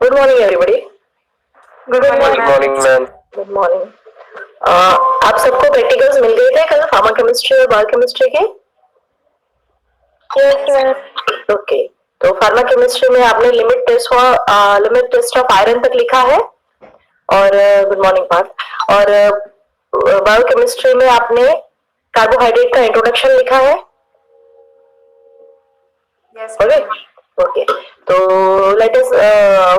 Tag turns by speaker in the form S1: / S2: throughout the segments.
S1: Good morning everybody.
S2: Good morning ma'am.
S1: Good morning. आप सबको practicals मिल गए थे कल फार्मा केमिस्ट्री और बायोकेमिस्ट्री के?
S2: Yes ma'am.
S1: ओके, तो फार्मा केमिस्ट्री में आपने लिमिट टेस्ट ऑफ आयरन तक लिखा है और गुड मॉर्निंग पार्थ। और बायोकेमिस्ट्री में आपने कार्बोहाइड्रेट का इंट्रोडक्शन लिखा है।
S2: यस
S1: ओके ओके, तो let us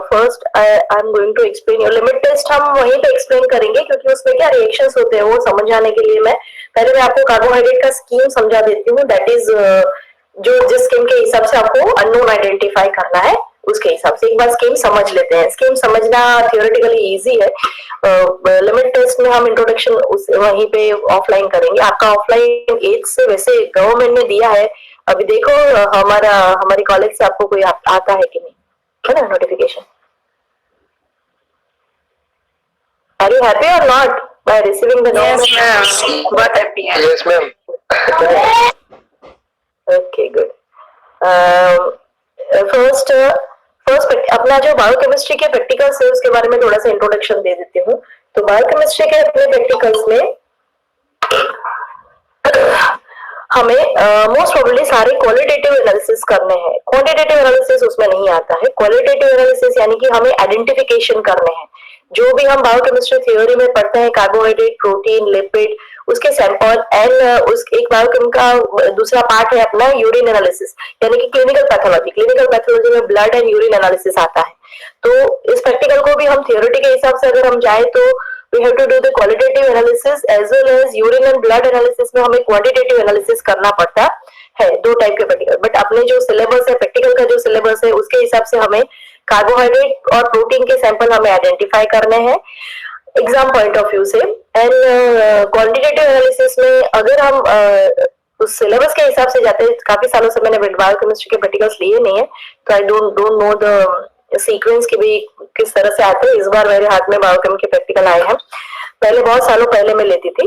S1: first I am going to explain your limit test. हम वहीं पे एक्सप्लेन करेंगे क्योंकि उसमें क्या रिएक्शंस होते हैं वो समझ आने के लिए मैं आपको कार्बोहाइड्रेट का स्कीम समझा देती हूँ। दैट इज जो जिस स्कीम के हिसाब से आपको अननोन आइडेंटिफाई करना है उसके हिसाब से एक बार स्कीम समझ लेते हैं। स्कीम समझना थियोरेटिकली इजी है। लिमिट टेस्ट में हम इंट्रोडक्शन वहीं पे ऑफलाइन करेंगे। आपका ऑफलाइन 8 से वैसे गवर्नमेंट ने दिया है, अभी देखो हमारी कॉलेज से आपको कोई आता है कि नहीं, है ना नोटिफिकेशन? आर यू हैप्पी और not by receiving the
S2: yes ma'am, बहुत हैप्पी है।
S3: Yes ma'am.
S1: Okay good. First अपना जो बायोकेमिस्ट्री के प्रैक्टिकल्स है उसके बारे में थोड़ा सा इंट्रोडक्शन दे देती हूँ। तो बायोकेमिस्ट्री के अपने प्रैक्टिकल्स में हमें मोस्ट प्रोबेबली सारे क्वालिटेटिव एनालिसिस करने हैं। क्वांटिटेटिव एनालिसिस उसमें नहीं आता है। क्वालिटेटिव एनालिसिस यानी कि हमें आइडेंटिफिकेशन करने हैं। जो भी हम बायोकेमिस्ट्री थ्योरी में पढ़ते हैं कार्बोहाइड्रेट, प्रोटीन, लिपिड, उसके सैंपल एंड उस एक बायोकेम का दूसरा पार्ट है अपना यूरिन एनालिसिस यानी कि क्लिनिकल पैथोलॉजी। क्लिनिकल पैथोलॉजी में ब्लड एंड यूरिन एनालिसिस आता है। तो इस प्रैक्टिकल को भी हम थ्योरी के हिसाब से अगर हम जाए तो we have to do the qualitative analysis as well as urine and blood analysis में हमें quantitative analysis करना पड़ता है। दो टाइप के प्रैक्टिकल, बट अपने जो सिलेबस है प्रैक्टिकल का जो सिलेबस है उसके हिसाब से हमें कार्बोहाइड्रेट और प्रोटीन के सैंपल हमें आइडेंटिफाई करने हैं एग्जाम पॉइंट ऑफ व्यू से। एंड क्वांटिटेटिव एनालिसिस में अगर हम उस सिलेबस के हिसाब से जाते हैं, काफी सालों से मैंने बायोकेमिस्ट्री के प्रैक्टिकल्स लिए नहीं है तो I don't know the sequence की भी किस तरह से आते हैं। इस बार मेरे हाथ में बायोकेम के प्रैक्टिकल आए हैं, पहले बहुत सालों पहले मैं लेती थी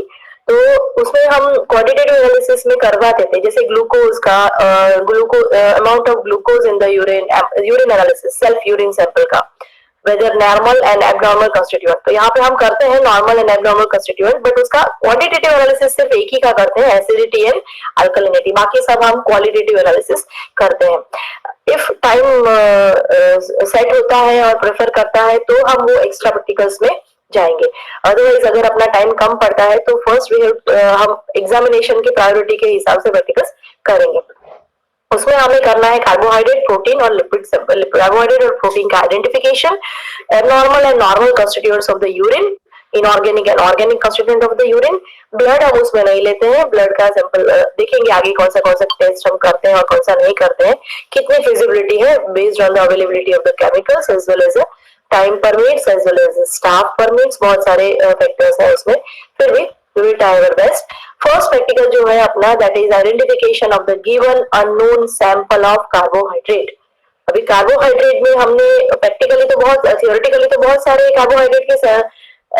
S1: तो उसमें हम क्वांटिटेटिव एनालिसिस में करवाते थे जैसे ग्लूकोज का amount of glucose in the urine analysis, self urine sample का, whether normal and abnormal constituent. तो यहाँ पे हम करते हैं normal and abnormal constituent, but उसका क्वांटिटेटिव एनालिसिस सिर्फ एक ही का करते हैं, एसिडिटी एंड अल्कलिनिटी। बाकी सब हम क्वालिटेटिव एनालिसिस करते हैं। इफ टाइम सेट होता है और प्रेफर करता है तो हम वो एक्स्ट्रा प्रैक्टिकल्स में जाएंगे। अदरवाइज अगर अपना टाइम कम पड़ता है तो फर्स्ट हम एग्जामिनेशन की प्रायोरिटी के हिसाब से प्रैक्टिकल्स करेंगे। उसमें हमें करना है कार्बोहाइड्रेट, प्रोटीन और लिपिड सैंपल। कार्बोहाइड्रेट और प्रोटीन का identification, abnormal and normal constituents of the urine, inorganic and organic constituent of the urine. Blood हम उसमें नहीं लेते हैं, ब्लड का सैंपल देखेंगे आगे कौन सा टेस्ट हम करते हैं और कौन सा नहीं करते हैं, कितनी फिजिबिलिटी है based on the availability of the chemicals as well as time permits as well as staff permits. बहुत सारे फैक्टर्स हैं उसमें, फिर भी We will try our best. First practical जो है अपना that is identification of the given unknown sample of carbohydrate. अभी कार्बोहाइड्रेट में हमने प्रैक्टिकली तो बहुत थियोरेटिकली तो बहुत सारे कार्बोहाइड्रेट के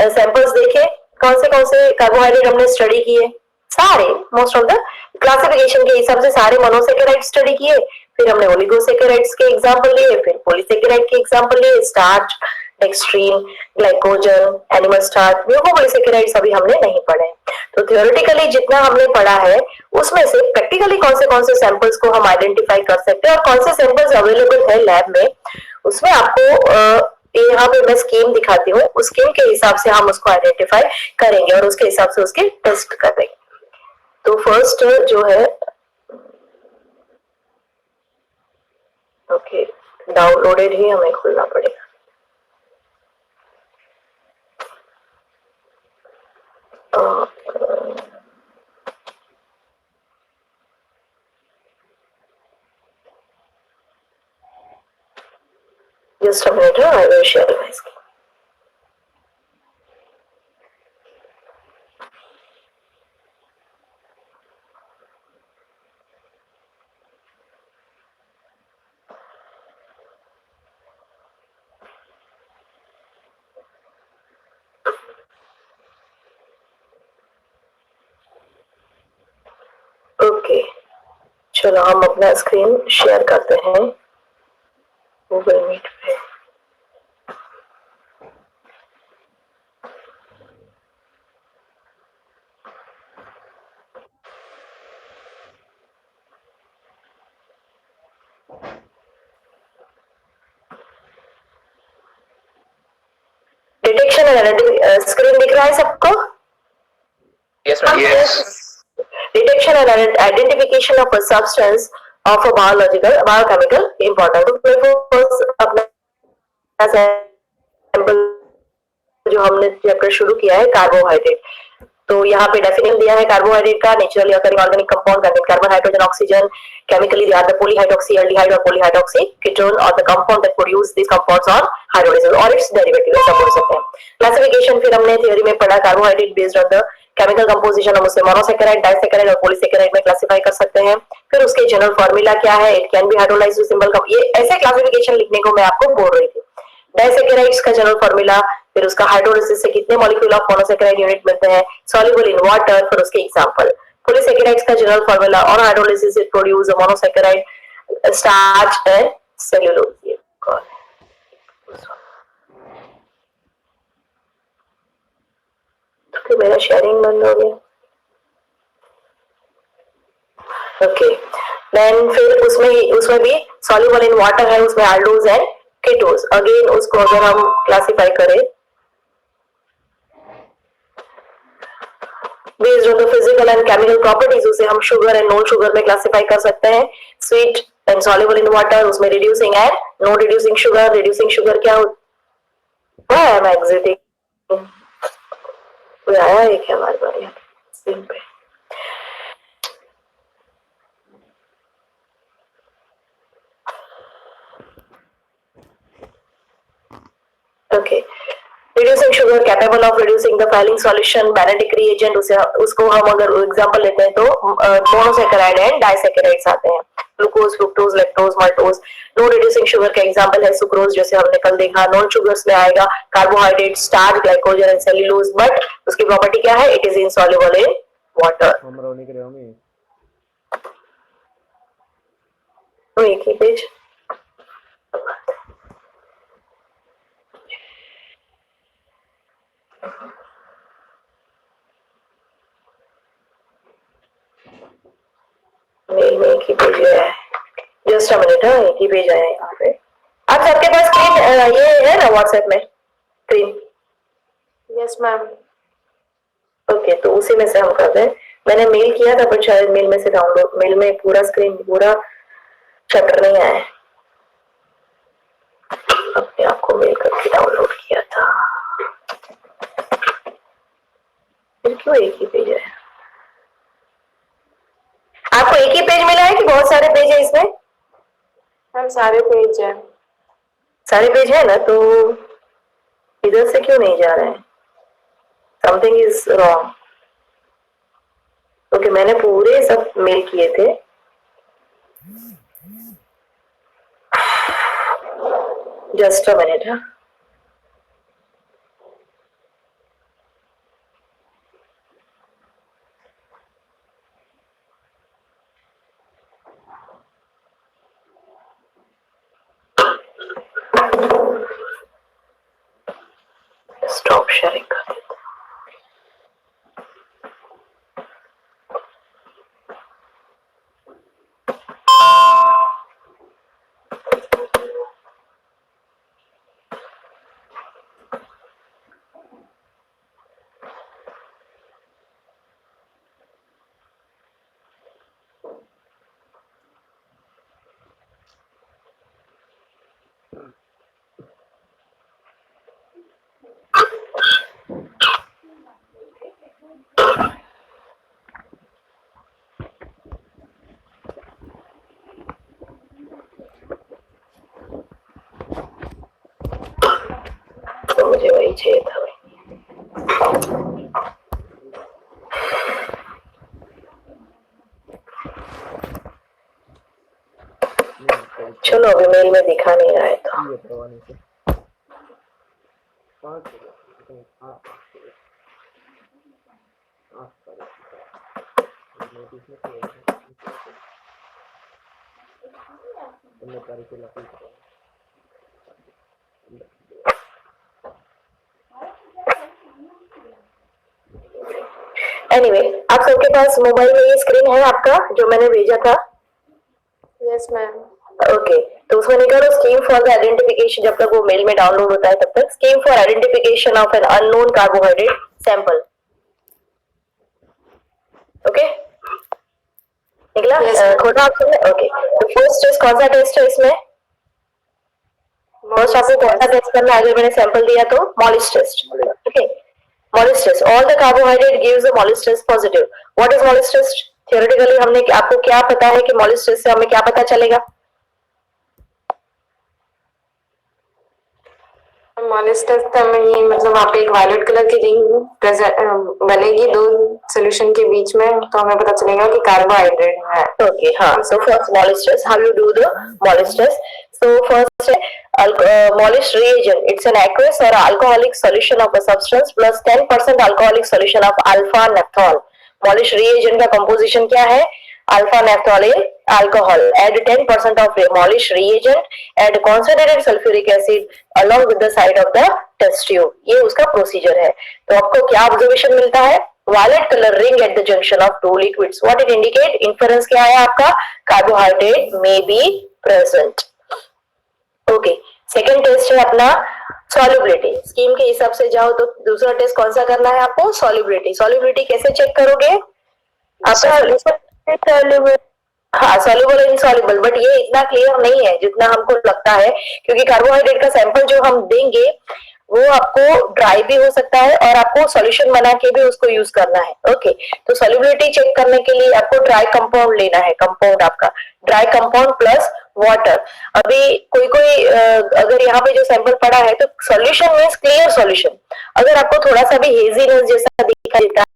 S1: सैंपल्स देखे. कौन से कार्बोहाइड्रेट हमने स्टडी किए? सारे, मोस्ट ऑफ द क्लासिफिकेशन के हिसाब से सारे मोनोसेकेराइड स्टडी किए. फिर हमने ओलिगोसेकेराइड्स के एग्जांपल लिए, फिर पॉलीसेकेराइड के एग्जांपल लिए, स्टार्च, डेक्स्ट्रीन, ग्लाइकोजन, एनिमल स्टार्च, म्यूकोपॉलीसेकेराइड्स अभी हमने नहीं पढ़े. तो थियोरेटिकली जितना हमने पढ़ा है उसमें से प्रैक्टिकली कौन से सैंपल्स को हम आइडेंटिफाई कर सकते हैं और कौन से सैंपल्स अवेलेबल है लैब में, उसमें आपको यहाँ पे मैं स्कीम दिखाती हूँ. उस स्कीम के हिसाब से हम उसको आइडेंटिफाई करेंगे और उसके हिसाब से उसके टेस्ट करेंगे. तो फर्स्ट जो है, ओके, डाउनलोडेड ही हमें खोलना पड़ेगा. Just a minute, I will share my screen. Okay, चलो हम अपना स्क्रीन शेयर करते हैं गूगल मीट पे. डिटेक्शन एंड स्क्रीन दिख रहा है सबको?
S2: Yes, ma'am.
S3: Yes.
S1: Detection and identification of a substance of a biochemical importance. तो first अपना सैंपल जो हमने चैप्टर शुरू किया है कार्बोहाइड्रेट. तो यहाँ पे डेफिनेशन दिया है कार्बोहाइड्रेट का. Naturally occurring organic compound contain carbon, hydrogen, oxygen. Chemically they are the polyhydroxy aldehyde or polyhydroxy ketone or the compound that produce these compounds or hydrolysis or its derivative ऐसा बोल सकते हैं. Classification फिर हमने theory में पढ़ा. Carbohydrate based on the chemical composition हम उसे मोनोसेकेराइड, डाइसेकेराइड और पॉलीसेकेराइड में क्लासिफाई कर सकते हैं. फिर उसके जनरल फॉर्मूला क्या है? It can be hydrolysed with simple cup. ये ऐसे क्लासिफिकेशन लिखने को मैं आपको बोल रही थी. डाइसेकेराइड्स का जनरल फॉर्मूला, फिर उसका हाइड्रोलिसिस से कितने मॉलिक्यूल ऑफ मोनोसेकेराइड यूनिट मिलते हैं, सॉल्युबल इन वाटर, फिर उसके एग्जांपल. पॉलीसेकेराइड्स का general formula, on hydrolysis it produce a monosaccharide, starch and cellulose. ये कौन है? तो मेरा शेयरिंग बंद हो गया. ओके, देन फिर उसमें भी सॉल्युबल इन वाटर है, उसमें आल्डोज एंड कीटोज. अगेन उसको अगर हम क्लासिफाई करें based on the physical and chemical properties, उसे हम शुगर एंड नॉन शुगर में क्लासिफाई कर सकते हैं. Sweet and soluble in water, उसमें reducing and non reducing sugar. Reducing sugar क्या होता है? मैं एग्जिटिंग कोई आया है क्या हमारे बारे में स्क्रीन पे? Okay, reducing sugar capable of reducing the Fehling solution, बैलेटिक रिएजेंट. उसको हम अगर एग्जांपल लेते हैं तो मोनोसेकेराइड एंड डाइसेकेराइड्स आते हैं. Glucose, fructose, lactose, maltose. No reducing sugar का एग्जांपल है सुक्रोज, जैसे हमने कल देखा. नॉन शुगर्स में आएगा carbohydrate, starch, glycogen and cellulose. But उसकी प्रॉपर्टी क्या है? It is insoluble in water. तो एक ही पेज. मेल में एक ही पेज है. Just a minute. हाँ, एक ही पेज आया है यहाँ पे. आप सबके पास स्क्रीन ये है ना व्हाट्सएप में स्क्रीन?
S2: Yes, ma'am.
S1: ओके, तो उसी में से हम कर रहे हैं. मैंने मेल किया था पर शायद मेल में से डाउनलोड, मेल में पूरा स्क्रीन पूरा चैप्टर नहीं आया है. अपने आप को मेल करके डाउनलोड किया था. फिर क्यों एक ही पेज है? आपको एक ही पेज मिला है कि बहुत सारे पेज है इसमें?
S2: मैम सारे पेज है.
S1: सारे पेज है ना, तो इधर से क्यों नहीं जा रहे हैं? Something is wrong. ओके, मैंने पूरे सब मेल किए थे। Just a minute. हाँ, स्टॉप शेयरिंग कर देते हैं। तो मुझे वही चाहिए था भाई। चलो, अभी मेल में दिखा नहीं रहा है तो एनीवे, आप सबके पास मोबाइल में ये स्क्रीन है आपका जो मैंने भेजा था?
S2: Yes, ma'am.
S1: ओके, तो उसमें निकालो स्कीम फॉर द आइडेंटिफिकेशन। जब तक वो मेल में डाउनलोड होता है तब तक scheme for identification of an unknown carbohydrate sample. Okay, निकला? खोटा ऑप्शन है। ओके, तो फर्स्ट टेस्ट कौन सा टेस्ट है इसमें? फर्स्ट आपको कौन सा टेस्ट करना है? अगर मैंने सैंपल दिया तो Molisch test. Okay, Molisch test, all the carbohydrate gives a Molisch test positive. What is Molisch test? Theoretically हमने आपको क्या पता है कि मॉलिस टेस्ट से हमें क्या पता चलेगा?
S2: मॉलिस टेस्ट में ये मतलब वहाँ पे एक वायलेट कलर की रिंग बनेगी दो सॉल्यूशन के बीच में, तो हमें पता चलेगा कि कार्बोहाइड्रेट है।
S1: ओके, हाँ, so first Mollis test, how you do the Mollis test? So first Mollis reagent, it's an aqueous or alcoholic solution of a substance plus 10% alcoholic solution of alpha naphthol. Mollis reagent का composition क्या है? Alpha naphthol in alcohol. Add 10% of Mollis reagent, add concentrated sulfuric acid along with the side of the test tube. ये उसका procedure है। तो आपको क्या observation मिलता है? Violet color ring at the junction of two liquids. What it indicate? Inference क्या है आपका? Carbohydrate may be present. Okay. Second test है अपना solubility. स्कीम के हिसाब से जाओ तो दूसरा टेस्ट कौन सा करना है आपको? Solubility. Solubility कैसे चेक करोगे? आपका हाँ, soluble insoluble, बट ये इतना क्लियर नहीं है जितना हमको लगता है, क्योंकि कार्बोहाइड्रेट का सैंपल जो हम देंगे वो आपको ड्राई भी हो सकता है और आपको सॉल्यूशन बना के भी उसको यूज करना है। ओके, तो सॉल्युबिलिटी चेक करने के लिए आपको ड्राई कंपाउंड लेना है। कंपाउंड आपका ड्राई कंपाउंड प्लस वाटर। अभी कोई अगर यहाँ पे जो सैंपल पड़ा है तो सॉल्यूशन मींस क्लियर सॉल्यूशन। अगर आपको थोड़ा सा भी हेजीनेस जैसा दिखाई देता है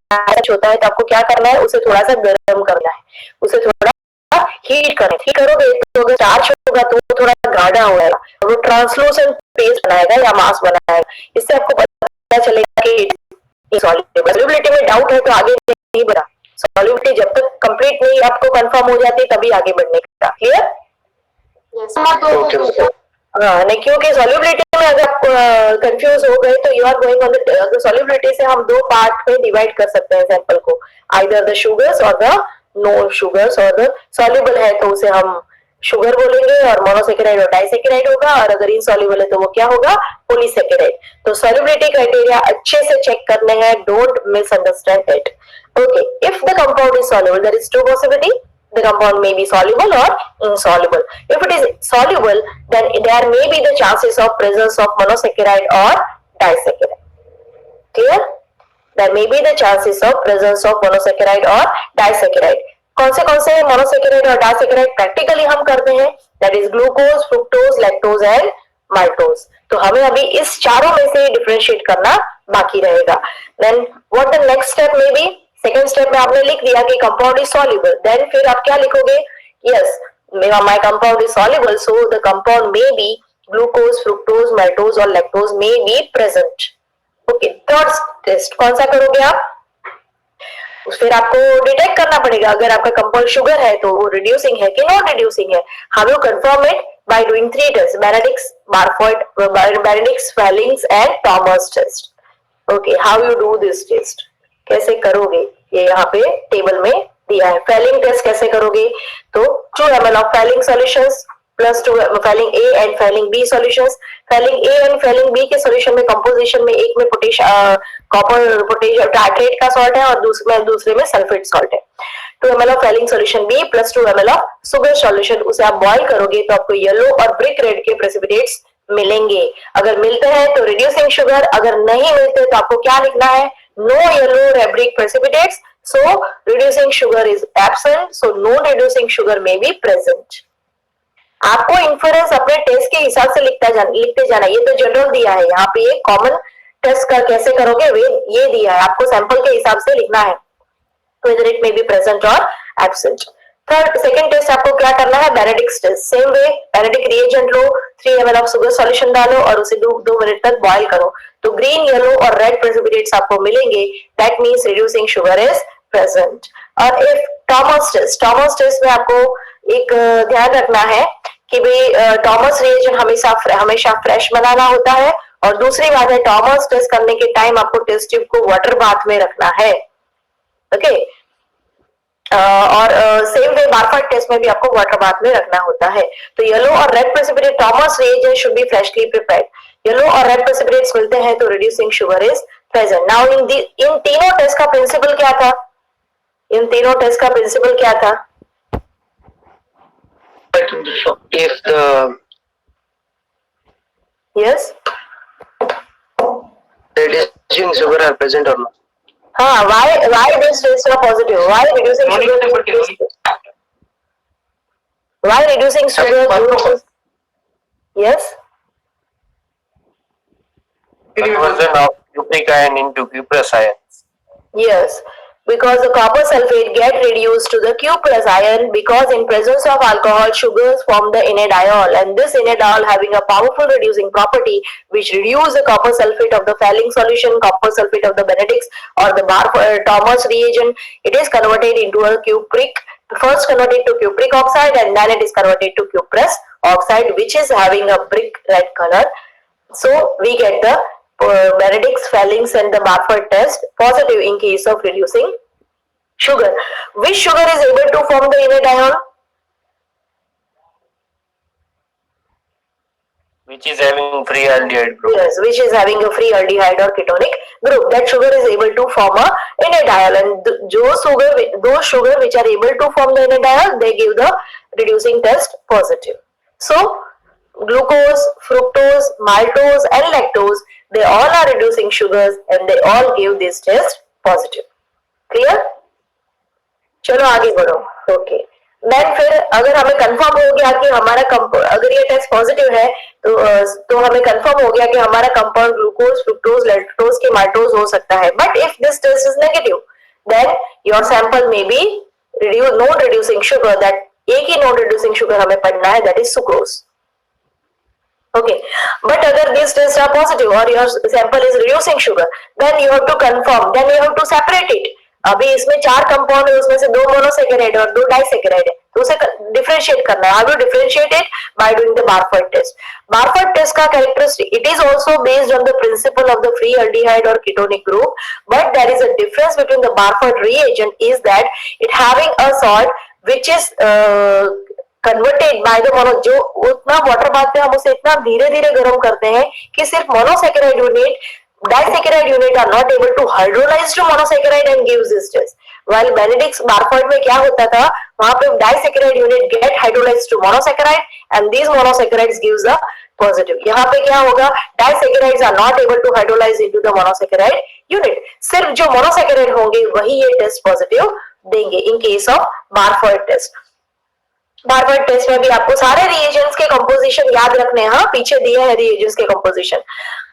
S1: होता है तो आपको क्या करना है? उसे थोड़ा सा गर्म करना है, उसे थोड़ा हीट करें। ठीक करोगे तो अगर चार्ज होगा तो वो थोड़ा गाढ़ा हो जाएगा, वो ट्रांसलूसेंट पेस्ट बनाएगा या मास बनाएगा। इससे आपको पता चलेगा कि सॉल्युबिलिटी में डाउट है तो आगे नहीं बढ़ा। सॉल्युबिलिटी जब तक कंप्लीट नहीं आपको कंफर्म हो जाती तभी आगे बढ़ने का। क्लियर? हाँ, नहीं, क्योंकि सॉल्युबिलिटी में अगर आप कंफ्यूज हो गए तो you are going on the solubility से हम दो पार्ट में डिवाइड कर सकते हैं सैंपल को, आइदर द शुगर्स और द नो शुगर्स। और द सॉल्युबल है तो उसे हम शुगर बोलेंगे और मोनोसेकेराइड और डाइसेकेराइड होगा, और अगर इनसॉल्युबल है तो वो क्या होगा? पॉलीसेकेराइड। तो सॉल्युबिलिटी क्राइटेरिया अच्छे से चेक करने हैं, don't misunderstand it. Okay, if the compound is soluble there is two possibility, the compound may be soluble or insoluble. If it is soluble, then there may be the chances of presence of monosaccharide or disaccharide. Clear? There may be the chances of presence of monosaccharide or disaccharide. कौन से monosaccharide और disaccharide practically हम करते हैं? That is glucose, fructose, lactose and maltose. तो हमें अभी इस चारों में से डिफरेंशिएट करना बाकी रहेगा। Then what the next step may be? Second step में आपने लिख दिया कि कंपाउंड इज सॉल्युबल, देन फिर आप क्या लिखोगे, yes my compound is soluble so the compound may be glucose, fructose, maltose और lactose may be present. Okay, third test कौन सा करोगे आप, फिर आपको डिटेक्ट करना पड़ेगा अगर आपका कंपाउंड शुगर है तो वो रिड्यूसिंग है कि नॉन रिड्यूसिंग है। How you confirm it, by doing 3 test, Benedict's, Barfoed, Benedict's, Fehling's and Thomas test. Okay, how you do this test, कैसे करोगे, ये यहाँ पे टेबल में दिया है। फेलिंग टेस्ट कैसे करोगे, तो 2 ml of Fehling solutions plus 2 Fehling A and Fehling B solutions. Fehling A and Fehling B के सॉल्यूशन में कंपोजिशन में एक में कॉपर पोटेशियम टाइट्रेट का सॉल्ट है और दूसरे में सल्फेट सॉल्ट है। 2 ml of Fehling solution B plus 2 ml of sugar solution, उसे आप बॉइल करोगे तो आपको येलो और ब्रिक रेड के प्रेसिपिटेट्स मिलेंगे। अगर मिलते हैं तो रिड्यूसिंग शुगर, अगर नहीं मिलते तो आपको क्या लिखना है, no yellow red precipitates, so reducing sugar is absent, so no reducing sugar may be present। आपको इन्फरेंस अपने टेस्ट के हिसाब से लिखते जाना, ये तो जनरल दिया है, यहाँ पे ये कॉमन टेस्ट का कैसे करोगे वे ये दिया है, आपको सैंपल के हिसाब से लिखना है, whether it may be present or absent। Second test आपको क्या करना है, Benedict's test. Same way Benedict reagent लो, 3 ml ऑफ शुगर सॉल्यूशन डालो और उसे 2 मिनट तक बॉइल करो तो ग्रीन, येलो और रेड प्रेसिपिटेट्स आपको मिलेंगे, that means reducing sugar is present. और इफ टॉमस टेस्ट में आपको एक ध्यान रखना है कि भाई टॉमस रिएजेंट हमेशा फ्रेश बनाना होता है, और दूसरी बात है टॉमस टेस्ट करने के टाइम आपको टेस्ट ट्यूब को वाटर बाथ में रखना है। ओके, और सेम वे बारफोर्ड टेस्ट में भी आपको वाटर बाथ में रखना होता है। तो येलो और red precipitate Thomas reagent should be freshly prepared, yellow और रेड प्रेसिपिटेट्स मिलते हैं तो reducing sugar is present. Now in तीनों टेस्ट का प्रिंसिपल क्या था,
S3: if the
S1: yes
S3: reducing sugar are present or not,
S1: हाँ, why this tests are positive, why reducing sugar, why reducing sugar, yes
S3: conversion of cupric ion into cuprous ion.
S1: Yes, because the copper sulfate get reduced to the cuprous ion because in presence of alcohol, sugars form the enediol, and this enediol having a powerful reducing property which reduce the copper sulfate of the Fehling solution, copper sulfate of the Benedict's or the Thomas reagent, it is converted into a cupric, first converted to cupric oxide and then it is converted to cuprous oxide which is having a brick red color. So we get the Benedict's, Fehling's and the Barford test positive in case of reducing sugar. Which sugar is able to form the enediol?
S3: Which is having free aldehyde group.
S1: Yes, which is having a free aldehyde or ketonic group. That sugar is able to form a enediol, and those sugar which are able to form the enediol, they give the reducing test positive. So glucose, fructose, maltose and lactose, they all are reducing sugars and they all give this test positive. Clear? चलो आगे बढ़ो. Okay. Then फिर अगर हमें confirm हो गया कि हमारा अगर ये टेस्ट पॉजिटिव है तो हमें कंफर्म हो गया कि हमारा कंपाउंड ग्लूकोज, फ्रुक्टोज, लैक्टोज के माल्टोज हो सकता है. But if this test is negative then your sample may be non reducing sugar. That एक ही नॉन रिड्यूसिंग शुगर हमें पढ़ना है, that is sucrose. Okay, but अगर these tests are positive or your sample is reducing sugar, then you have to confirm, then you have to separate it. अभी इसमें 4 compound है, उसमें से 2 मोनोसैकेराइड और 2 डाइसैकेराइड है, तो उसे डिफरेंशिएट करना है. How do you differentiate it? By doing the Barford test. Barford test का characteristic, it is also based on the principle of the free aldehyde or ketonic group, but there is a difference between the Barford reagent is that it having a salt which is converted by the mono. जो उतना water bath में हम उसे इतना धीरे धीरे गर्म करते हैं कि सिर्फ monosaccharide unit, disaccharide unit are not able to hydrolyse to monosaccharide and gives this test. While Benedict's Barfoed में क्या होता था, वहां पे disaccharide unit get hydrolyse to monosaccharide and these monosaccharides gives the positive. यहाँ पे क्या होगा, disaccharides are not able to hydrolyse into the monosaccharide unit. सिर्फ जो मोनोसैकेराइड होंगे वही ये टेस्ट पॉजिटिव देंगे in case of Barfoed test. Barfoed test में भी आपको सारे रिएजेंट्स के कंपोजिशन याद रखने हैं, हाँ पीछे दिए हैं रिएजेंट्स के कंपोजिशन।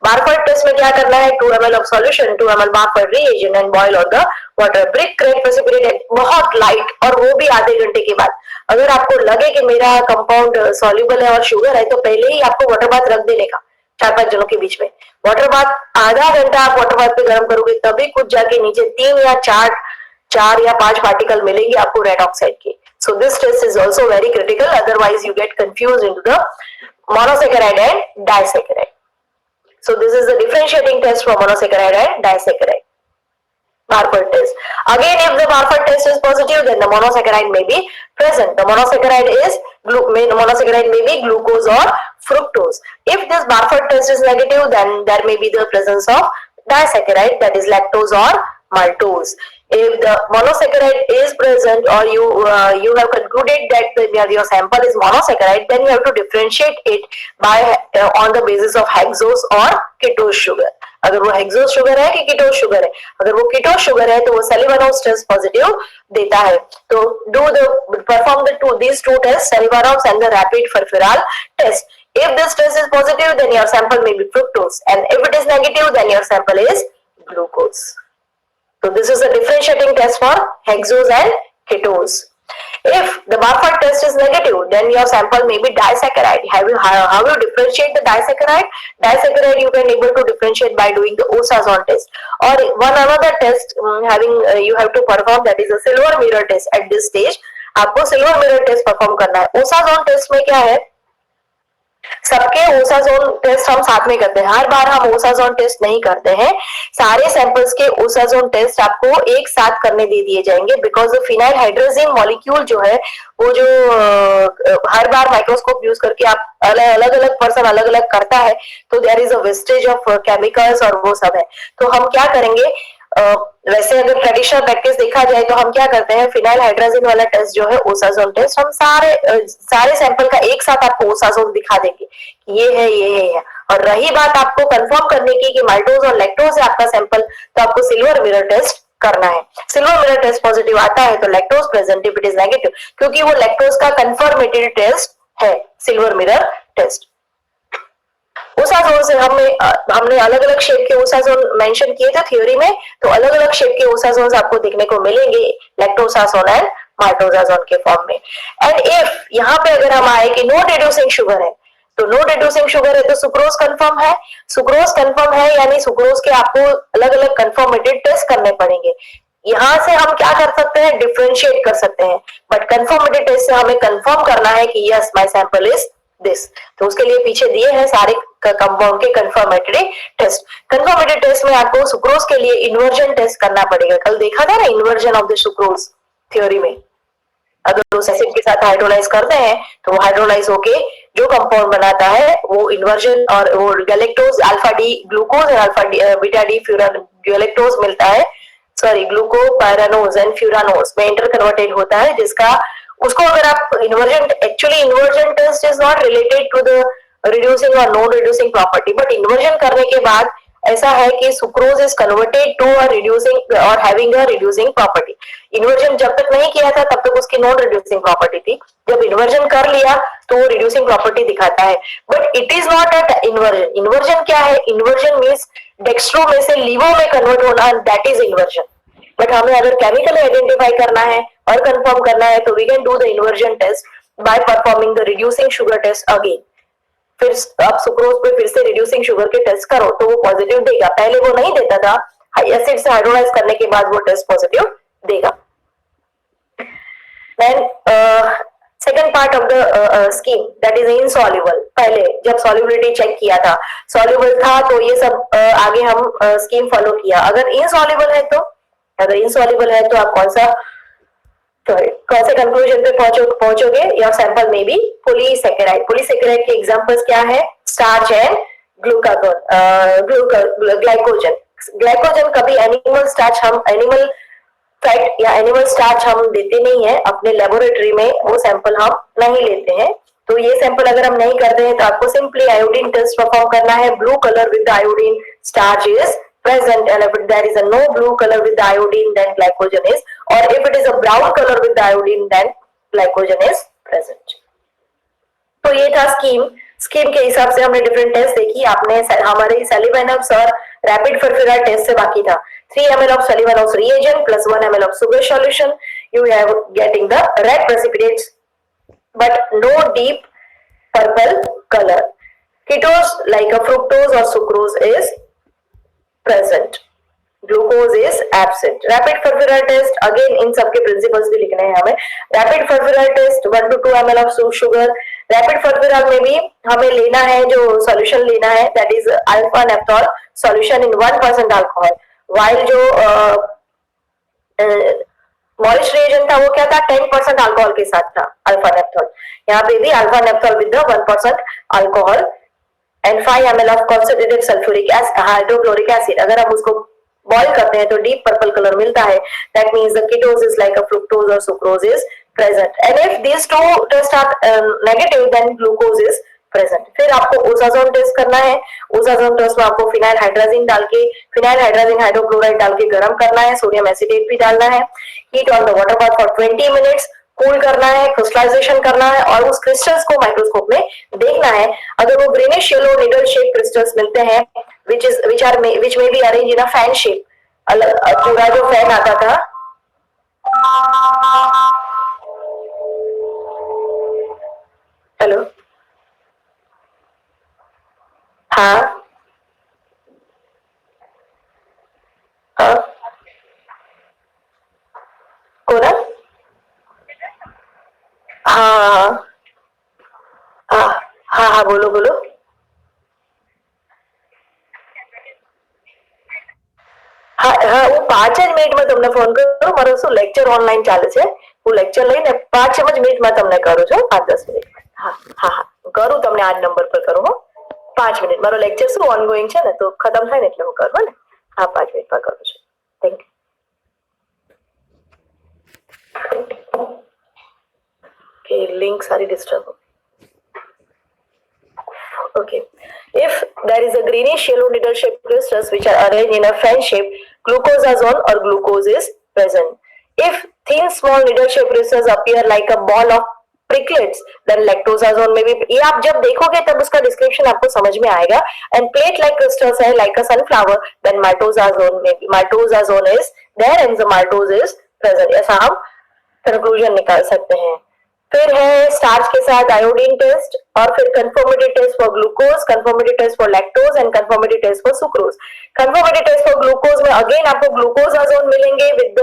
S1: बारफर्ड टेस्ट में क्या करना है, 2 ml of solution, 2 ml Barfoed reagent and boil on the water, brick red precipitate, बहुत लाइट, और वो भी आधे घंटे के बाद। अगर आपको लगे कि मेरा कंपाउंड सॉल्युबल है और शुगर है, तो पहले ही आपको वाटर बाथ रख देने का 4-5 जनों के बीच में। वाटर बाथ आधा घंटा आप वाटर बाथ पे गर्म करोगे तभी कुछ जाके नीचे 3 या 4 या 5 पार्टिकल मिलेंगे आपको रेड ऑक्साइड के। So this test is also very critical, otherwise you get confused into the monosaccharide and disaccharide. So this is the differentiating test for monosaccharide and disaccharide. Barford test. Again, if the Barford test is positive, then the monosaccharide may be present. The monosaccharide may be glucose or fructose. If this Barford test is negative, then there may be the presence of disaccharide, that is lactose or maltose. If the monosaccharide is present, or you have concluded that your sample is monosaccharide, then you have to differentiate it by on the basis of hexose or ketose sugar. अगर वो hexose sugar है कि ketose sugar है, अगर वो ketose sugar है तो वो सेलिवानोस टेस्ट पॉजिटिव देता है। तो perform these two tests, सेलिवानोस and the rapid furfural test. If this test is positive, then your sample may be fructose, and if it is negative, then your sample is glucose. So this is a differentiating test for hexose and ketose. If the Barford test is negative, then your sample may be disaccharide. How you differentiate the disaccharide? Disaccharide you can able to differentiate by doing the Osazon test, or one another test you have to perform, that is a silver mirror test. At this stage आपको silver mirror test perform करना है। Osazon test में क्या है, सबके osazone test हम साथ में करते हैं, हर बार हम ओसाजोन टेस्ट नहीं करते हैं, सारे सैंपल्स के ओसाजोन टेस्ट आपको एक साथ करने दे दिए जाएंगे, बिकॉज फिनाइल हाइड्रोजन मॉलिक्यूल जो है वो जो हर बार माइक्रोस्कोप यूज करके आप अलग अलग पर्सन अलग अलग करता है, तो there is a wastage of chemicals और वो सब है। तो हम क्या करेंगे, वैसे अगर ट्रेडिशनल प्रैक्टिस देखा जाए तो हम क्या करते हैं, फिनाइल हाइड्रोजन वाला टेस्ट जो है ओसाजोन टेस्ट, हम सारे सैंपल का एक साथ आपको ओसाजोन दिखा देंगे, ये है। और रही बात आपको कंफर्म करने की कि माल्टोज और लैक्टोज है आपका सैंपल, तो आपको सिल्वर मिरर टेस्ट करना है। सिल्वर मिरर टेस्ट पॉजिटिव आता है तो lactose present, if it is negative, क्योंकि वो लैक्टोज का कंफर्मेटेड टेस्ट है सिल्वर मिरर टेस्ट। ओसाजोन से हमने अलग अलग शेप के ओसाजोन मेंशन किए थे थ्योरी में, तो अलग अलग शेप के ओसाजोन आपको देखने को मिलेंगे लैक्टोसाजोन एंड माल्टोजाजोन के फॉर्म में। एंड इफ यहाँ पे अगर हम आए कि नो रिड्यूसिंग शुगर है, तो नो रिड्यूसिंग शुगर है तो सुक्रोज कंफर्म है, सुक्रोज कंफर्म है यानी सुक्रोज के आपको अलग अलग कंफर्मेटेड टेस्ट करने पड़ेंगे। यहाँ से हम क्या कर सकते हैं, डिफरेंशिएट कर सकते हैं, बट कंफर्मेटेड टेस्ट से हमें कंफर्म करना है कि yes my sample is this, तो उसके लिए पीछे दिए हैं सारे कंपाउंड के कंफर्मेटरी टेस्ट। कंफर्मेटरी टेस्ट में आपको सुक्रोज के लिए इन्वर्जन टेस्ट करना पड़ेगा, कल देखा था ना inversion of the sucrose theory में, अगर उस एसिड के साथ हाइड्रोलाइज करते हैं तो वो हाइड्रोलाइज होके जो कंपाउंड बनाता है वो इन्वर्जन, और वो गैलेक्टोज अल्फा डी ग्लूकोज और alpha D beta D galactose मिलता है, सॉरी ग्लूकोपायरानोज एंड फ्यूरानोज में इंटर कन्वर्टेड होता है, जिसका उसको अगर आप actually inversion test is not related to the reducing और non reducing property, but inversion करने के बाद ऐसा है कि sucrose is converted to a reducing और having a reducing property. Inversion जब तक नहीं किया था तब तक उसकी नॉन रिड्यूसिंग प्रॉपर्टी थी, जब इन्वर्जन कर लिया तो वो रिड्यूसिंग प्रॉपर्टी दिखाता है, but it is not at inversion. Inversion क्या है, इन्वर्जन मीन्स डेक्स्ट्रो में से लीवो में कन्वर्ट होना, दैट इज इन्वर्जन। बट हमें अगर केमिकली आइडेंटिफाई करना है और कंफर्म करना है तो we can do the inversion test by performing the reducing sugar test again. फिर आप सुक्रोज पे फिर से रिड्यूसिंग शुगर के टेस्ट करो तो वो पॉजिटिव देगा, पहले वो नहीं देता था, एसिड से हाइड्रोलाइज करने के बाद वो टेस्ट पॉजिटिव देगा। Then second part of the scheme that is insoluble, पहले जब सॉल्युबिलिटी चेक किया था सॉल्युबल था तो ये सब आगे हम स्कीम फॉलो किया। अगर इनसॉल्युबल है तो आप कौन से कंक्लूजन पे पहुंचोगे, योर सैंपल में भी पॉलीसैकेराइड। पॉलीसैकेराइड के एग्जांपल्स क्या है, स्टार्च एंड ग्लाइकोजन। ग्लाइकोजन कभी एनिमल फैट या एनिमल स्टार्च हम देते नहीं है अपने लेबोरेटरी में, वो सैंपल हम नहीं लेते हैं। तो ये सैंपल अगर हम नहीं करते हैं तो आपको सिंपली आयोडीन टेस्ट परफॉर्म करना है। Blue colour with iodine starch is present, and if there is a no blue color with the iodine then glycogen is, or if it is a brown color with the iodine then glycogen is present. तो ये था scheme. Scheme के हिसाब से हमने different test देखी। आपने हमारे सैलिवानोव्स और रैपिड फॉर्फिरा टेस्ट से बाकी था 3 ml of सैलिवानोव्स reagent plus 1 ml of sugar solution. You have getting the red precipitates but no deep purple color. Ketose like a fructose or sucrose is present. Glucose is absent. Rapid furfural test again इन सबके principles भी लिखने हैं हमें। Rapid furfural test 1 to 2 ml of sugar. Rapid furfural में भी हमें लेना है जो सॉल्यूशन लेना है that is alpha naphthol solution in 1% alcohol. While जो मॉइस्ट रिएजेंट था वो क्या था 10% अल्कोहल के साथ था अल्फा नेप्थॉल। यहाँ पे भी alpha नेप्थॉल with 1% alcohol and 5 ml of concentrated sulfuric acid hydrochloric acid. अगर हम उसको बॉइल करते हैं तो डीप पर्पल कलर मिलता है। That means the ketose is like a fructose और sucrose is present and if these two test are negative then glucose is present. फिर आपको ओसाजोन टेस्ट करना है। ओसाजोन टेस्ट में आपको फिनाइल हाइड्राजिन डाल के फिनाइल हाइड्राजिन हाइड्रोक्लोराइड डाल के गर्म करना है। सोडियम एसिटेट भी डालना है। Heat on the water bath for 20 minutes. Cool करना है, क्रिस्टलाइजेशन करना है और उस क्रिस्टल्स को माइक्रोस्कोप में देखना है। अगर वो greenish yellow needle shape crystals मिलते हैं which may be arranged in a fan shape, पूरा जो फैन आता था हेलो हाँ हाँ कौन है? हाँ हाँ हाँ हाँ बोलो बोलो। હા હા હું 5 જ મિનિટમાં તમને ફોન કરું મારો શું લેક્ચર ઓનલાઈન ચાલે છે હું લેક્ચર લઈને 5 જ મિનિટમાં તમને કરું છું 5-10 મિનિટમાં હા હા હા કરું તમને આ નંબર પર કરું હો 5 મિનિટ મારો લેક્ચર શું ઓનગોઈંગ છે ને તો ખતમ થાય ને એટલે હું કરું ને હા 5 મિનિટમાં કરું છું થેન્ક યુ કે લિંક સારી disturb Okay. If there is a greenish yellow needle shaped crystals which are arranged in a fan shape, glucosazone or glucose is present. If thin small needle shaped crystals appear like a ball of pricklets, then lactosazone में भी ये आप जब देखोगे तब उसका description आपको समझ में आएगा। एंड प्लेट लाइक क्रिस्टल्स है like a sunflower, then maltosazone में भी maltosazone is there and the maltose is present. ऐसा हम कंक्लूजन निकाल सकते हैं। फिर है स्टार्च के साथ आयोडीन टेस्ट और फिर confirmatory test for glucose, confirmatory test for lactose and confirmatory test for sucrose. Confirmatory test for glucose में अगेन आपको ग्लूकोजाजोन मिलेंगे विद द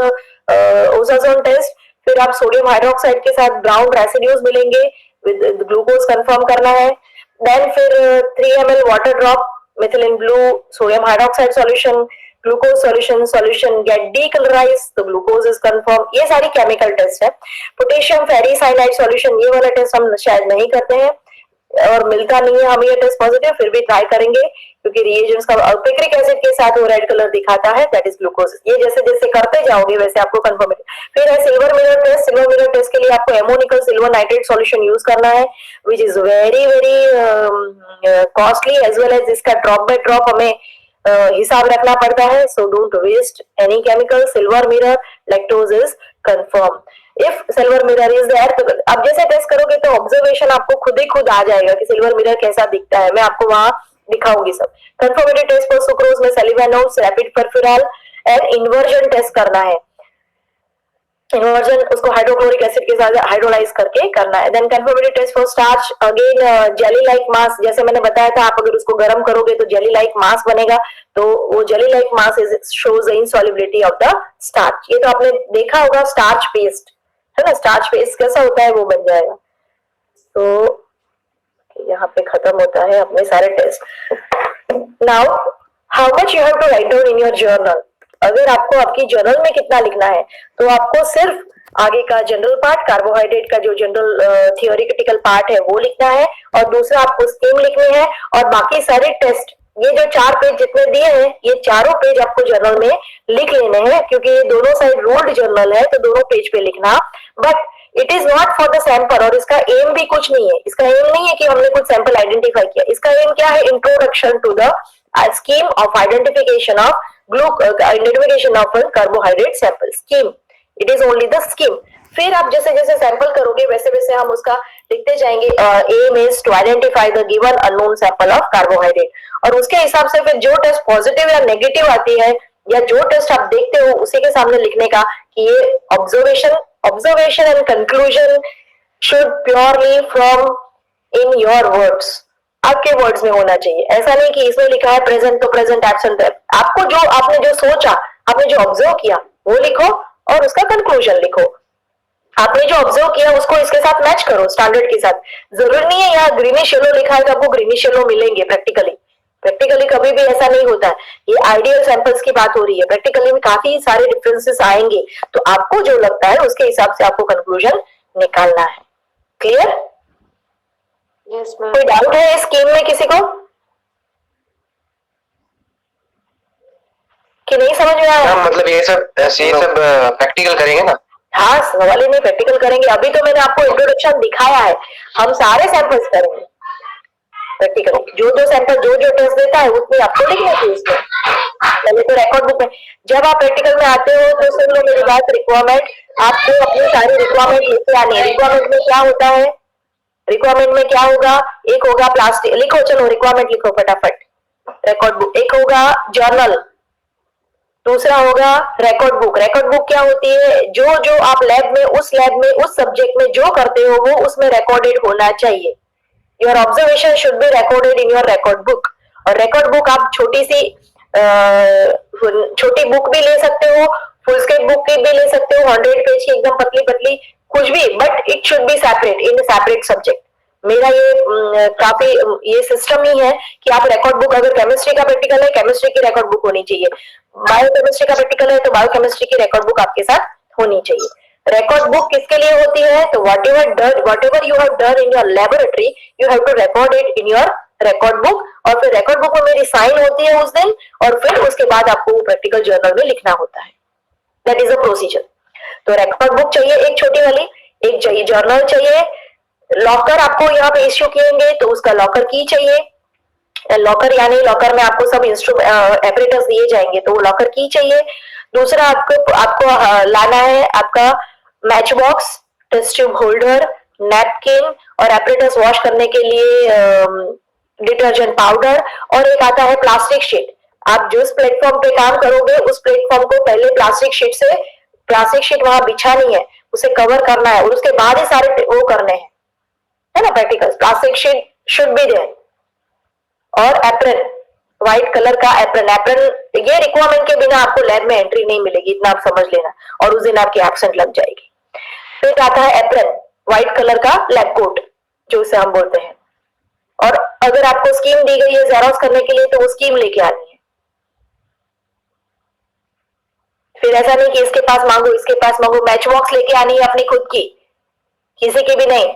S1: ओजाजोन टेस्ट। फिर आप सोडियम हाइड्रोक्साइड के साथ ब्राउन रेसिड्यूज मिलेंगे विद ग्लूकोज कंफर्म करना है। देन फिर 3 ml water drop methylene blue sodium hydroxide solution glucose solution get decolourise तो ग्लूकोज इज कंफर्म। ये सारी केमिकल टेस्ट है। पोटेशियम फेरीसाइनाइड सॉल्यूशन ये वाला टेस्ट हम शायद नहीं करते हैं और मिलता नहीं है हमें ये टेस्ट पॉजिटिव, फिर भी ट्राई करेंगे क्योंकि रिएजेंट्स का पिक्रिक एसिड के साथ वो रेड कलर दिखाता है दैट इज ग्लूकोज। ये जैसे जैसे करते जाओगे वैसे आपको कंफर्म। फिर है silver mirror test. Silver mirror test के लिए आपको ammoniacal silver nitrate solution use करना है which is very very costly as well as इसका ड्रॉप बाय ड्रॉप हमें हिसाब रखना पड़ता है। So don't waste any chemical. Silver mirror lactose is confirm. If silver mirror is there तो अब जैसे टेस्ट करोगे तो ऑब्जर्वेशन आपको खुद ही खुद आ जाएगा कि सिल्वर मिरर कैसा दिखता है। मैं आपको वहां दिखाऊंगी सब। कंफर्मेटरी टेस्ट फॉर सुक्रोज में सैलिवानोव्स रैपिड फॉर्फिराल एंड इन्वर्जन टेस्ट करना है। इन्वर्जन उसको हाइड्रोक्लोरिक एसिड के साथ हाइड्रोलाइज करके करना है। Then confirmatory test for starch again jelly like mass. जैसे मैंने बताया था आप अगर उसको गर्म करोगे तो जेली लाइक मास बनेगा तो वो jelly like mass is shows the इनसॉल्युबिलिटी of the starch. ये तो आपने देखा होगा स्टार्च पेस्ट है ना, स्टार्च पेस्ट कैसा होता है वो बन जाएगा। तो यहाँ पे खत्म होता है अपने सारे test. Now how much you have to write down in your journal. अगर आपको आपकी जर्नल में कितना लिखना है तो आपको सिर्फ आगे का जनरल पार्ट कार्बोहाइड्रेट का जो जनरल थियोरी क्रिटिकल पार्ट है वो लिखना है और दूसरा आपको स्कीम लिखनी है और बाकी सारे टेस्ट ये जो 4 पेज जितने दिए हैं ये चारों पेज आपको जर्नल में लिख लेने हैं क्योंकि ये दोनों साइड रूल्ड जर्नल है तो दोनों पेज पे लिखना। But it is not for the sample और इसका एम भी कुछ नहीं है। इसका एम नहीं है कि हमने कुछ सैंपल आइडेंटिफाई किया। इसका एम क्या है, introduction to the scheme of identification of identification of a carbohydrate sample scheme. It is only the scheme. फिर आप जैसे जैसे सैंपल करोगे वैसे वैसे हम उसका लिखते जाएंगे। Aim is to identify the given unknown sample of carbohydrate, और उसके हिसाब से फिर जो टेस्ट पॉजिटिव या नेगेटिव आती है या जो टेस्ट आप देखते हो उसी के सामने लिखने का कि ये observation and conclusion should purely from in your words, आपके वर्ड्स में होना चाहिए। ऐसा नहीं कि इसमें लिखा है प्रेजेंट तो प्रेजेंट, एब्सेंट है। आपको जो आपने जो सोचा, आपने जो ऑब्जर्व किया वो लिखो और उसका कंक्लूजन लिखो। आपने जो ऑब्जर्व किया उसको इसके साथ मैच करो स्टैंडर्ड के साथ। जरूरी नहीं है यहाँ ग्रीनिश येलो लिखा है तो आपको ग्रीनिश येलो मिलेंगे प्रैक्टिकली कभी भी ऐसा नहीं होता है। ये आइडियल सैंपल्स की बात हो रही है, प्रैक्टिकली में काफी सारे डिफरेंसेस आएंगे, तो आपको जो लगता है उसके हिसाब से आपको कंक्लूजन निकालना है। क्लियर?
S2: Yes ma'am.
S1: कोई डाउट है इस स्कीम में किसी को कि नहीं समझ में आया?
S3: मतलब ये सब प्रैक्टिकल करेंगे ना?
S1: हाँ, सवाल ही नहीं, प्रैक्टिकल करेंगे। अभी तो मैंने आपको इंट्रोडक्शन दिखाया है, हम सारे सैंपल्स करेंगे प्रैक्टिकली। जो सैंपल जो टेस्ट देता है उसमें आपको लिखना चाहिए उसमें, पहले तो रिकॉर्ड बुक में। जब आप प्रैक्टिकल में आते हो तो सुन लो मेरी बात, रिक्वायरमेंट आपको अपनी सारी रिक्वायरमेंट लिखते आनी है। रिक्वायरमेंट में क्या होता है, रिक्वायरमेंट में क्या होगा, एक होगा प्लास्टिक, लिखो चलो रिक्वायरमेंट लिखो फटाफट। रिकॉर्ड बुक, एक होगा जर्नल, दूसरा होगा रिकॉर्ड बुक। रिकॉर्ड बुक क्या होती है, जो जो आप लैब में उस सब्जेक्ट में जो करते हो वो उसमें रिकॉर्डेड होना चाहिए। Your observation should be recorded in your record book. और रिकॉर्ड बुक आप छोटी बुक भी ले सकते हो, फुल स्केप बुक भी ले सकते हो, 100 पेज की एकदम पतली पतली, कुछ भी, but it should be separate in separate subject. मेरा ये काफी ये सिस्टम ही है कि आप रिकॉर्ड बुक, अगर केमिस्ट्री का प्रैक्टिकल है केमिस्ट्री की रिकॉर्ड बुक होनी चाहिए, बायोकेमिस्ट्री का प्रैक्टिकल है तो बायोकेमिस्ट्री की रिकॉर्ड बुक आपके साथ होनी चाहिए। रिकॉर्ड बुक किसके लिए होती है, तो whatever you have done in your laboratory you have to record it in your record book, और फिर रिकॉर्ड बुक में मेरी साइन होती है उस दिन, और फिर उसके बाद आपको वो प्रैक्टिकल जर्नल में लिखना होता है। That is a procedure. तो रिकॉर्ड बुक चाहिए एक छोटी वाली, एक चाहिए जर्नल चाहिए, लॉकर आपको यहाँ पे इश्यू किएंगे तो उसका लॉकर की चाहिए। लॉकर यानी लॉकर में आपको सब एपरेटस दिए जाएंगे तो वो लॉकर की चाहिए। दूसरा आपको लाना है आपका matchbox, test tube holder, napkin, और एपरेटस वॉश करने के लिए डिटर्जेंट पाउडर, और एक आता है प्लास्टिक शीट। आप जिस प्लेटफॉर्म पे काम करोगे उस प्लेटफॉर्म को पहले प्लास्टिक शीट वहां बिछानी है, उसे कवर करना है, और उसके बाद ही सारे वो करने हैं, है ना practical. Plastic sheet should be there, और एप्रन, व्हाइट कलर का एप्रन, ये रिक्वायरमेंट के बिना आपको लैब में एंट्री नहीं मिलेगी, इतना आप समझ लेना, और उस दिन आपकी एब्सेंट लग जाएगी। फिर आता है एप्रन, व्हाइट कलर का लैब कोट जो उसे हम बोलते हैं, और अगर आपको स्कीम दी गई है जेरोक्स करने के लिए तो वो स्कीम लेके आनी है। फिर ऐसा नहीं कि इसके पास मांगो इसके पास मांगो, मैच बॉक्स लेके आनी है अपनी खुद की, किसी की भी नहीं।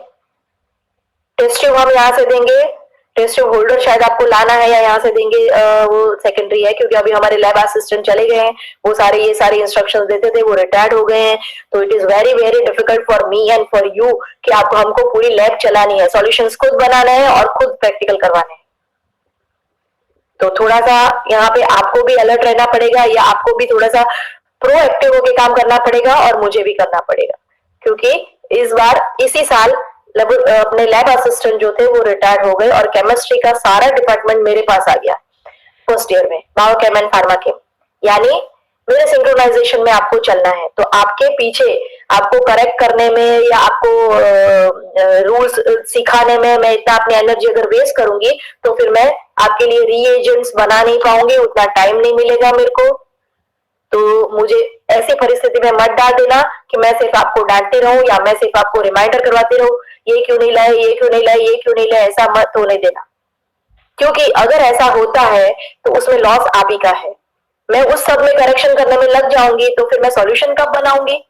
S1: टेस्ट ट्यूब हम यहाँ से देंगे, टेस्ट ट्यूब होल्डर शायद आपको लाना है या यहाँ से देंगे, वो सेकेंडरी है क्योंकि अभी हमारे लैब असिस्टेंट चले गए हैं, वो ये सारे इंस्ट्रक्शंस देते थे, वो रिटायर्ड हो गए हैं। तो it is very very difficult for me and for you कि आप हमको पूरी लैब चलानी है, सॉल्यूशंस खुद बनाना है और खुद प्रैक्टिकल करवाने हैं। तो थोड़ा सा यहाँ पे आपको भी अलर्ट रहना पड़ेगा, या आपको भी थोड़ा सा प्रोएक्टिव होकर काम करना पड़ेगा, और मुझे भी करना पड़ेगा, क्योंकि इस बार इसी साल अपने लैब असिस्टेंट जो थे वो रिटायर्ड हो गए, और केमिस्ट्री का सारा डिपार्टमेंट मेरे पास आ गया फर्स्ट ईयर में, बायोकेम एंड फार्माकेम, यानी मेरे सिंक्रोनाइजेशन में आपको चलना है। तो आपके पीछे आपको करेक्ट करने में या आपको रूल्स सिखाने में मैं इतना अपनी एनर्जी अगर वेस्ट करूंगी तो फिर मैं आपके लिए रीएजेंट्स बना नहीं पाऊंगी, उतना टाइम नहीं मिलेगा मेरे को। तो मुझे ऐसी परिस्थिति में मत डाल देना कि मैं सिर्फ आपको डांटती रहूं या मैं सिर्फ आपको रिमाइंडर करवाती रहूं, ये क्यों नहीं लाए, ये क्यों नहीं लाए, ये क्यों नहीं लाए, ऐसा मत होने देना। क्योंकि अगर ऐसा होता है तो उसमें लॉस आप ही का है। मैं उस सब में करेक्शन करने में लग जाऊंगी तो फिर मैं सॉल्यूशन कब बनाऊंगी,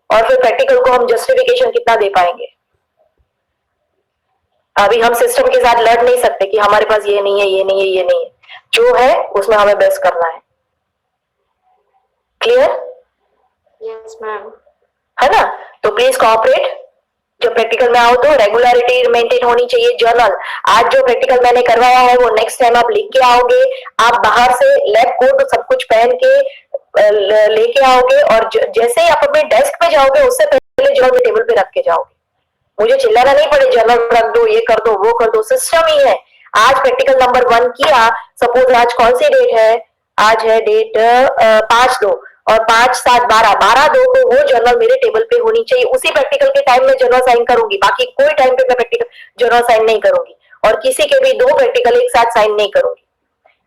S1: और फिर प्रैक्टिकल को हम जस्टिफिकेशन कितना दे पाएंगे। अभी हम सिस्टम के साथ लड़ नहीं सकते कि हमारे पास ये नहीं है, ये नहीं है, ये नहीं है, जो है उसमें हमें बेस्ट करना है। क्लियर?
S2: Yes ma'am.
S1: है ना? तो प्लीज कोऑपरेट। जब प्रैक्टिकल में आओ तो रेगुलरिटी मेंटेन होनी चाहिए। जर्नल, आज जो प्रैक्टिकल मैंने करवाया है वो नेक्स्ट टाइम आप लिख के आओगे, आप बाहर से लैब कोट सब कुछ पहन के लेके आओगे, और जैसे ही आप अपने डेस्क पे जाओगे उससे पहले जर्नल में टेबल पे रख के जाओगे, मुझे चिल्लाना नहीं पड़े जर्नल रख दो, ये कर दो, वो कर दो, सिस्टम ही है। आज प्रैक्टिकल नंबर 1 किया, सपोज आज कौन सी डेट है, आज है डेट 5/2 और 5/7/12, 12/2 को वो जर्नल मेरे टेबल पे होनी चाहिए। उसी प्रैक्टिकल के टाइम में जर्नल साइन करूंगी, बाकी कोई टाइम पे मैं प्रैक्टिकल जर्नल साइन नहीं करूंगी और किसी के भी 2 प्रैक्टिकल एक साथ साइन नहीं करूंगी।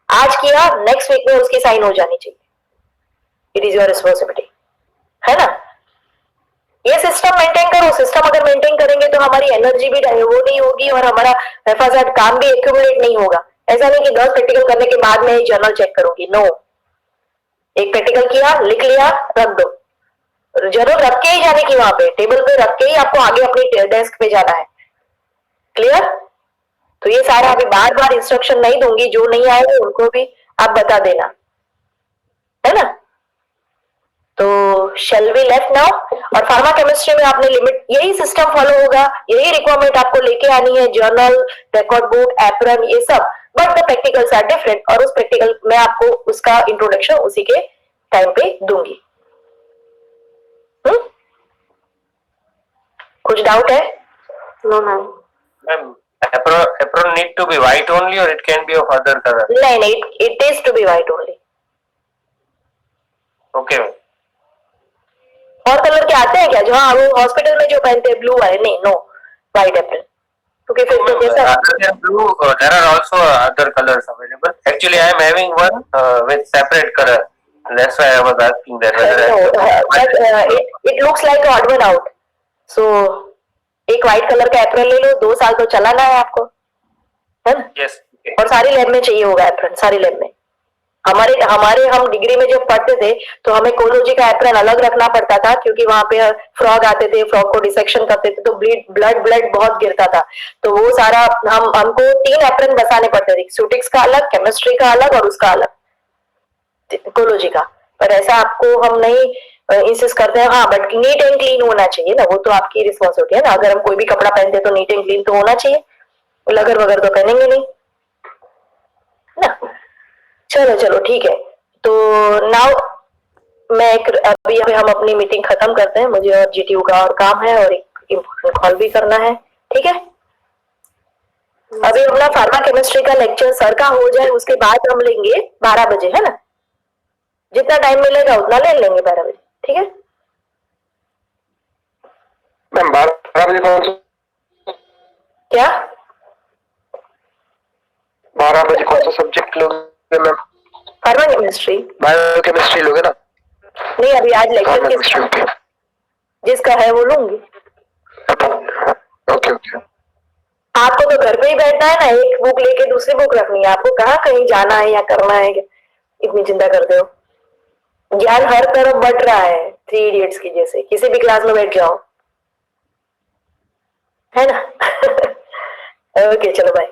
S1: आज किया, नेक्स्ट वीक में उसकी साइन हो जानी चाहिए। इट इज योर रिस्पॉन्सिबिलिटी, है ना। ये सिस्टम मेंटेन करो। सिस्टम अगर मेंटेन करेंगे तो हमारी एनर्जी भी वो नहीं होगी और हमारा हेफाजत काम भी एक्यूमुलेट नहीं होगा। ऐसा नहीं कि 10 प्रैक्टिकल करने के बाद में ही जर्नल चेक करूंगी, नो। एक प्रैक्टिकल किया, लिख लिया, रख दो, जरूर रख के ही जाने की, वहां पे टेबल पे रख के ही आपको आगे अपनी डेस्क पे जाना है। क्लियर। तो ये सारा अभी बार बार इंस्ट्रक्शन नहीं दूंगी, जो नहीं आएंगे उनको भी आप बता देना, है ना। तो शेल वी लेफ्ट नाउ। और फार्मा केमिस्ट्री में आपने लिमिट, यही सिस्टम फॉलो होगा, यही रिक्वायरमेंट आपको लेके आनी है, जर्नल, रिकॉर्ड बुक, एप्रन, ये सब, but the practicals are different. और उस प्रैक्टिकल में आपको उसका इंट्रोडक्शन उसी के टाइम पे दूंगी। कुछ डाउट है?
S2: No ma'am.
S3: Ma'am, apron need to be white only or it can be of other color?
S1: नहीं नहीं, it is to be white only.
S3: Okay, ma'am.
S1: और कलर के आते हैं क्या, जो हाँ वो हॉस्पिटल में जो पहनते हैं ब्लू वाले, नहीं, नो, व्हाइट एप्रन, क्योंकि फिर तो जैसा
S3: Other than blue, there are also other colors available. Actually, I am having one with separate color. That's why I was asking that.
S1: It looks like odd one out. So एक white colour का apron ले लो, 2 साल तो चलाना है आपको, है ना।
S3: Yes. Okay.
S1: और सारी लैब में चाहिए होगा एप्रन, सारी लैब में। हमारे हम डिग्री में जब पढ़ते थे तो हमें कोलोजी का एप्रन अलग रखना पड़ता था, क्योंकि वहां पे फ्रॉग आते थे, फ्रॉग को डिसेक्शन करते थे तो ब्लड बहुत गिरता था। तो वो सारा हमको 3 एप्रन बसाने पड़ते थे, सूटिक्स का अलग, केमिस्ट्री का अलग और उसका अलग कोलोजी का। पर ऐसा आपको हम नहीं इंसिस्ट करते हैं, हाँ, बट नीट एंड क्लीन होना चाहिए ना, वो तो आपकी रिस्पॉन्सिबिलिटी है ना। अगर हम कोई भी कपड़ा पहनते हैं तो नीट एंड क्लीन तो होना चाहिए, लगर वगर तो पहनेंगे नहीं ना। चलो चलो ठीक है। तो नाउ मैं अभी हम अपनी मीटिंग खत्म करते हैं, मुझे और जीटीयू का और काम है और एक इम्पोर्टेंट कॉल भी करना है, ठीक है। अभी अपना फार्मा केमिस्ट्री का लेक्चर सर का हो जाए, उसके बाद हम लेंगे 12 बजे, है ना। जितना टाइम मिलेगा उतना ले लेंगे 12 बजे, ठीक है।
S4: मैम 12 बजे कौन सा,
S1: क्या
S4: 12 बजे कौन सा सब्जेक्ट लोगे मैम?
S1: फार्मा केमिस्ट्री,
S4: बायोकेमिस्ट्री लोगे ना?
S1: नहीं अभी आज लेक्चर
S4: फार्मा केमिस्ट्री,
S1: जिसका है वो लूंगी।
S4: Okay okay.
S1: आपको तो घर पे ही बैठना है ना, एक बुक लेके दूसरी बुक रखनी है, आपको कहाँ कहीं जाना है या करना है, इतनी चिंता करते हो। ज्ञान हर तरफ बट रहा है, 3 इडियट्स की जैसे, किसी भी क्लास में बैठ जाओ, है ना। ओके चलो बाय।